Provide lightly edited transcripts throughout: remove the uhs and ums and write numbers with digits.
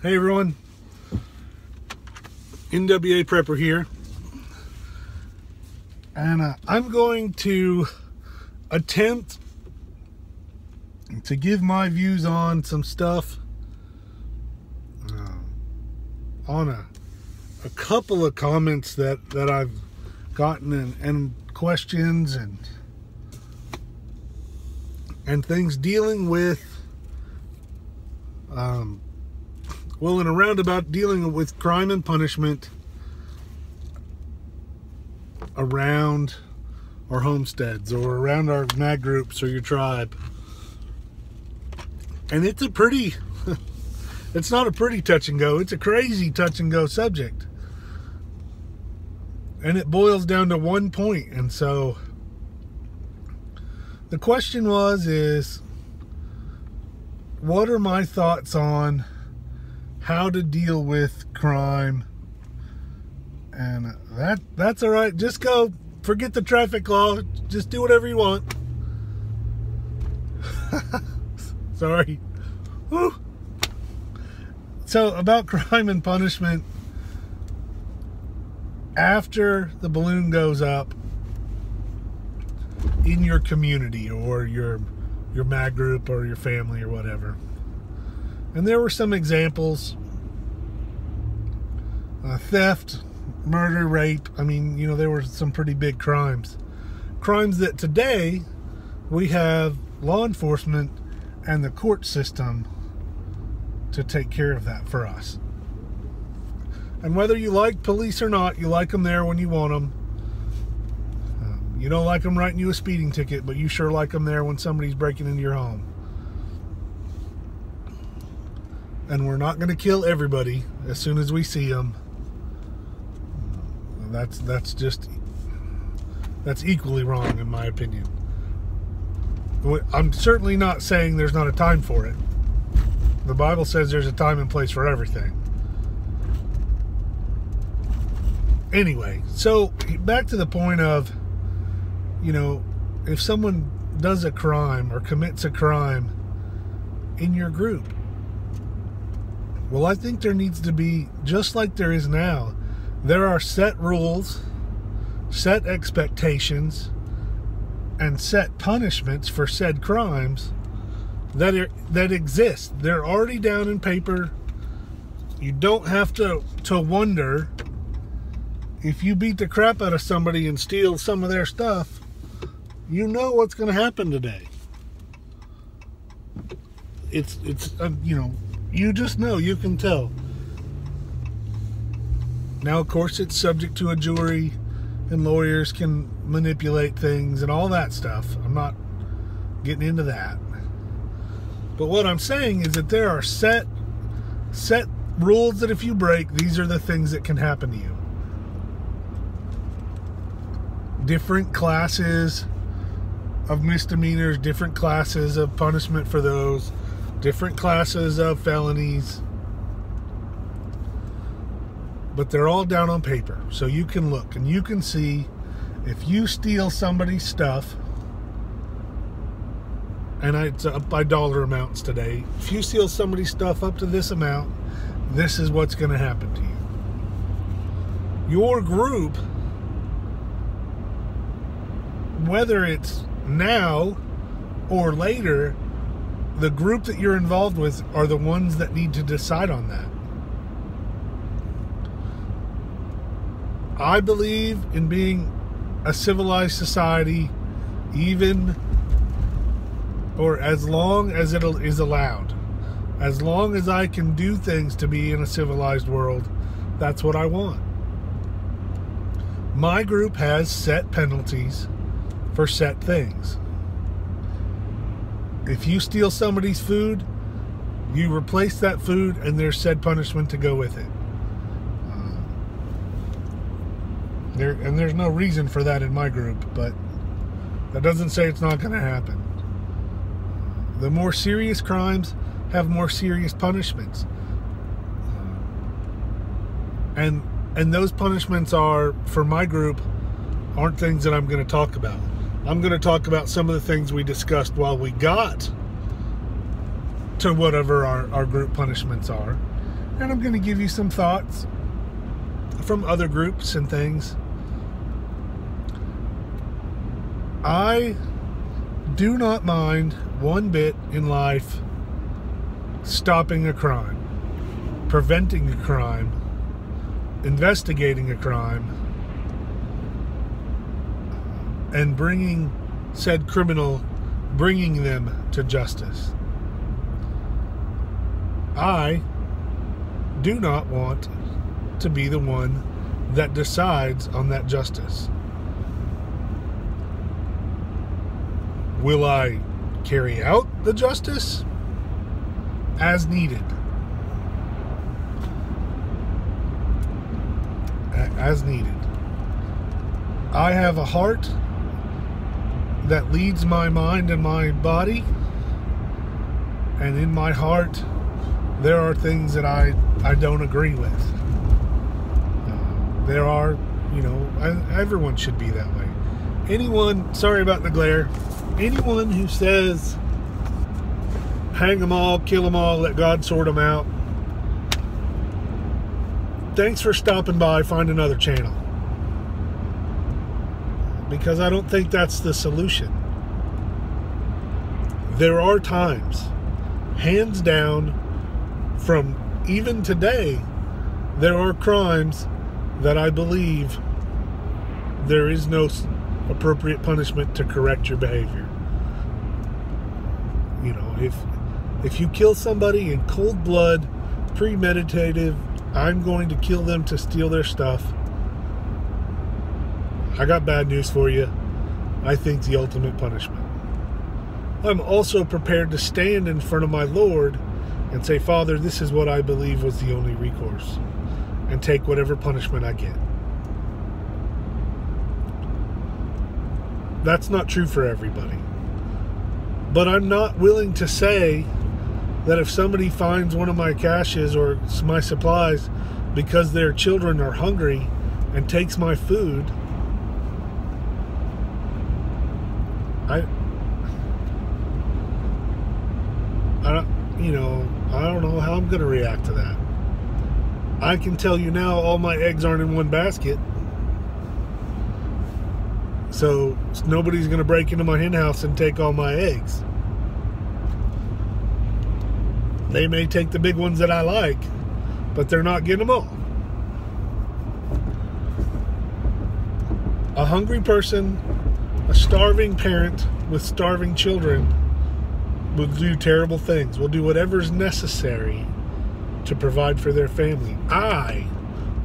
Hey everyone, NWA Prepper here, and I'm going to attempt to give my views on some stuff, on a couple of comments that I've gotten and questions and things dealing with well, in a roundabout, dealing with crime and punishment around our homesteads or around our mag groups or your tribe. And it's a pretty, it's not a pretty touch and go, it's a crazy touch and go subject. And it boils down to one point. And so the question is, what are my thoughts on how to deal with crime? And that's all right. Just go, forget the traffic law. Just do whatever you want. Sorry. Woo. So about crime and punishment after the balloon goes up in your community or your mag group or your family or whatever. And there were some examples: theft, murder, rape. I mean, you know, there were some pretty big crimes that today we have law enforcement and the court system to take care of that for us. And whether you like police or not, you like them there when you want them. You don't like them writing you a speeding ticket, but you sure like them there when somebody's breaking into your home. And we're not going to kill everybody as soon as we see them. That's equally wrong in my opinion. I'm certainly not saying there's not a time for it. The Bible says there's a time and place for everything. Anyway, so back to the point of, you know, if someone does a crime or commits a crime in your group, well, I think there needs to be, just like there is now, there are set rules, set expectations, and set punishments for said crimes that exist. They're already down in paper. You don't have to wonder if you beat the crap out of somebody and steal some of their stuff. You know what's going to happen today. It's you know, you just know, you can tell. Now, of course, it's subject to a jury, and lawyers can manipulate things and all that stuff. I'm not getting into that. But what I'm saying is that there are set rules that if you break, these are the things that can happen to you. Different classes of misdemeanors, different classes of punishment for those, different classes of felonies. But they're all down on paper. So you can look and you can see if you steal somebody's stuff, and it's up by dollar amounts today. If you steal somebody's stuff up to this amount, this is what's going to happen to you. Your group, whether it's now or later, the group that you're involved with are the ones that need to decide on that. I believe in being a civilized society, even or as long as it is allowed. As long as I can do things to be in a civilized world, that's what I want. My group has set penalties for set things. If you steal somebody's food, you replace that food and there's said punishment to go with it. There's no reason for that in my group, but that doesn't say it's not going to happen. The more serious crimes have more serious punishments. And those punishments are, for my group, aren't things that I'm going to talk about. I'm going to talk about some of the things we discussed while we got to whatever our group punishments are. And I'm going to give you some thoughts from other groups and things. I do not mind one bit in life stopping a crime, preventing a crime, investigating a crime, and bringing said criminal, bringing them to justice. I do not want to be the one that decides on that justice. Will I carry out the justice as needed? As needed. I have a heart that leads my mind and my body, and in my heart there are things that I don't agree with. There are, everyone should be that way. Anyone, sorry about the glare, anyone who says hang them all, kill them all, let God sort them out, thanks for stopping by. Find another channel, because I don't think that's the solution. There are times, hands down, from even today, there are crimes that I believe there is no appropriate punishment to correct your behavior. If you kill somebody in cold blood, premeditative, I'm going to kill them to steal their stuff, I got bad news for you. I think the ultimate punishment. I'm also prepared to stand in front of my Lord and say, Father, this is what I believe was the only recourse, and take whatever punishment I get. That's not true for everybody. But I'm not willing to say that if somebody finds one of my caches or my supplies because their children are hungry and takes my food, I don't know how I'm going to react to that. I can tell you now, all my eggs aren't in one basket. So nobody's going to break into my hen house and take all my eggs. They may take the big ones that I like, but they're not getting them all. A hungry person, a starving parent with starving children will do terrible things, will do whatever's necessary to provide for their family. I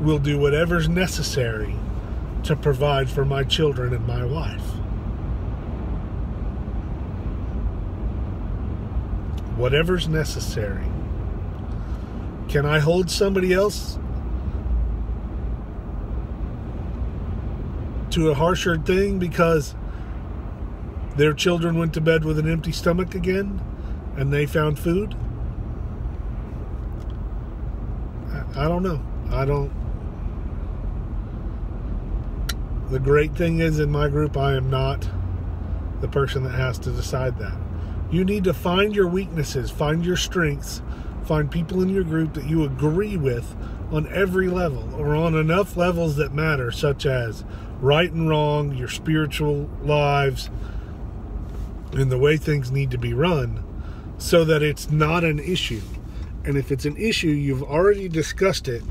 will do whatever's necessary to provide for my children and my wife. Whatever's necessary. Can I hold somebody else to a harsher thing because their children went to bed with an empty stomach again and they found food? I don't know. The great thing is, in my group, I am not the person that has to decide that. You need to find your weaknesses, find your strengths, find people in your group that you agree with on every level, or on enough levels that matter, such as right and wrong, your spiritual lives, and the way things need to be run, so that it's not an issue. And if it's an issue, you've already discussed it.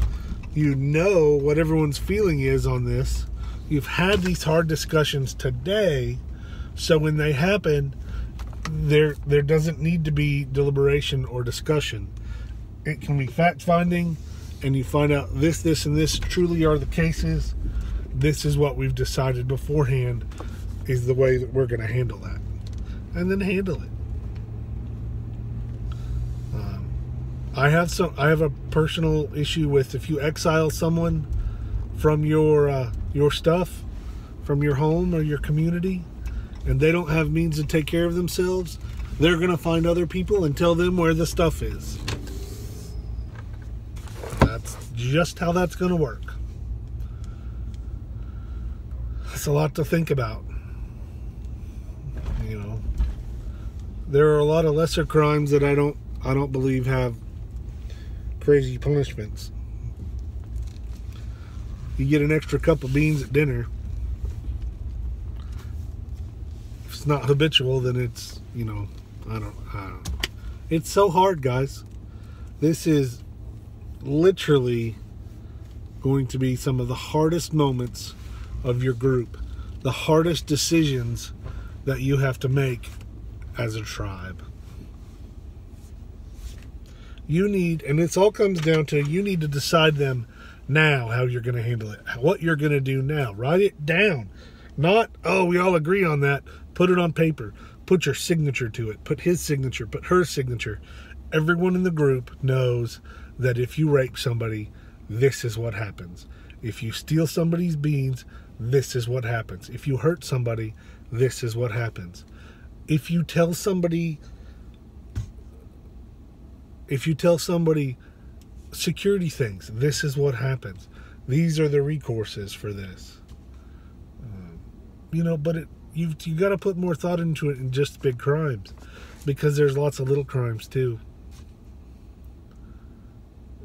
You know what everyone's feeling is on this. You've had these hard discussions today, so when they happen, there doesn't need to be deliberation or discussion. It can be fact-finding, and you find out this, and this truly are the cases. This is what we've decided beforehand is the way that we're going to handle that. And then handle it. I have a personal issue with, if you exile someone from your stuff, from your home or your community, and they don't have means to take care of themselves, they're going to find other people and tell them where the stuff is. That's just how that's going to work. That's a lot to think about. There are a lot of lesser crimes that I don't believe have crazy punishments. You get an extra cup of beans at dinner. If it's not habitual, then it's, you know, I don't know. It's so hard, guys. This is literally going to be some of the hardest moments of your group. The hardest decisions that you have to make as a tribe. You need, and this all comes down to, you need to decide them now how you're going to handle it. What you're going to do now. Write it down. Not, oh, we all agree on that. Put it on paper. Put your signature to it. Put his signature. Put her signature. Everyone in the group knows that if you rape somebody, this is what happens. If you steal somebody's beans, this is what happens. If you hurt somebody, this is what happens. If you tell somebody security things, this is what happens. These are the recourses for this. You know, but you got to put more thought into it than just big crimes, because there's lots of little crimes too.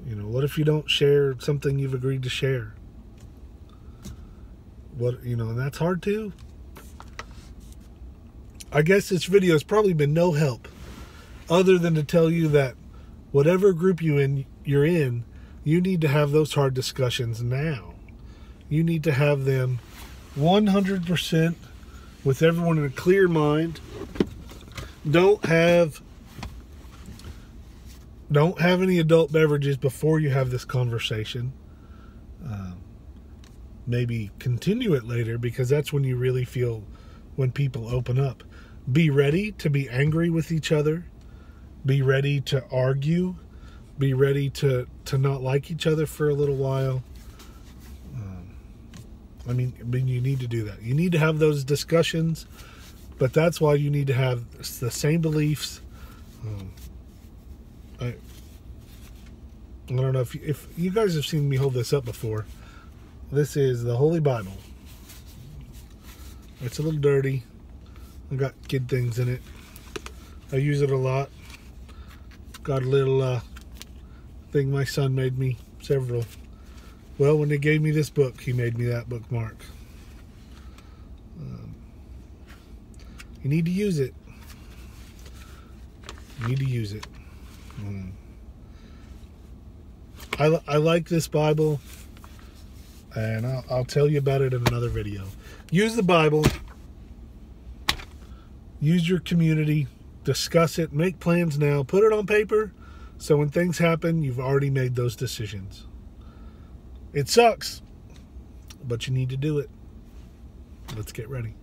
You know, what if you don't share something you've agreed to share? What, you know, and that's hard too. I guess this video has probably been no help other than to tell you that whatever group you're in, you need to have those hard discussions now. You need to have them 100% with everyone in a clear mind. Don't have any adult beverages before you have this conversation. Maybe continue it later, because that's when you really feel when people open up. Be ready to be angry with each other. Be ready to argue. Be ready to not like each other for a little while. I mean, you need to do that. You need to have those discussions, but that's why you need to have the same beliefs. I don't know if you guys have seen me hold this up before. This is the Holy Bible. It's a little dirty. I got kid things in it. I use it a lot. Got a little thing my son made me, several. Well, when they gave me this book, he made me that bookmark. You need to use it. You need to use it. I like this Bible, and I'll tell you about it in another video. Use the Bible. Use your community. Discuss it. Make plans now. Put it on paper, so when things happen, you've already made those decisions. It sucks, but you need to do it. Let's get ready.